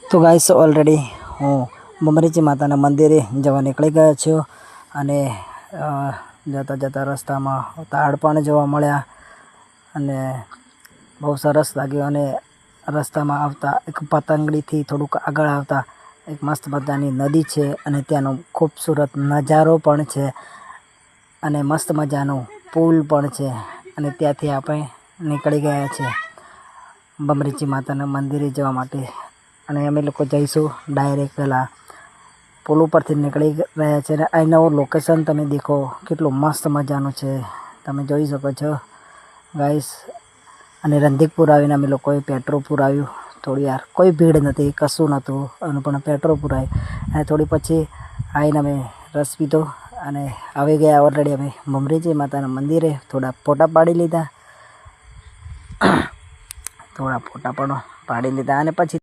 તો guys already હું બમરીજી માતાના મંદિરે જવા નીકળી ગયો છું અને જતા જતા રસ્તામાં તાડ પણ જોવા મળ્યા અને બહુ સરસ લાગ્યું. અને રસ્તામાં આવતા એક પતંગડીથી થોડુંક આગળ આવતા એક મસ્ત મજાની નદી છે અને ત્યાંનો ખૂબસૂરત નજારો પણ છે અને મસ્ત મજાનું પુલ પણ છે. અને ત્યાંથી આપણે નીકળી ગયા છે બમરીજી માતાના મંદિરે જવા માટે. અને અમે લોકો જઈશું ડાયરેક્ટ પેલા પુલ ઉપરથી નીકળી રહ્યા છે. અને અહીંનું લોકેશન તમે દેખો કેટલું મસ્ત મજાનું છે, તમે જોઈ શકો છો ગાઈસ. અને રંધીકપુર આવીને અમે લોકોએ પેટ્રોલ પુરાવ્યું. થોડી યાર કોઈ ભીડ નથી, કશું નહોતું, અને પણ પેટ્રોલ પુરાવ્યું. અને થોડી પછી આવીને અમે રસ પીધો અને આવી ગયા ઓલરેડી અમે બમરીજી માતાના મંદિરે. થોડા ફોટા પાડી લીધા અને પછી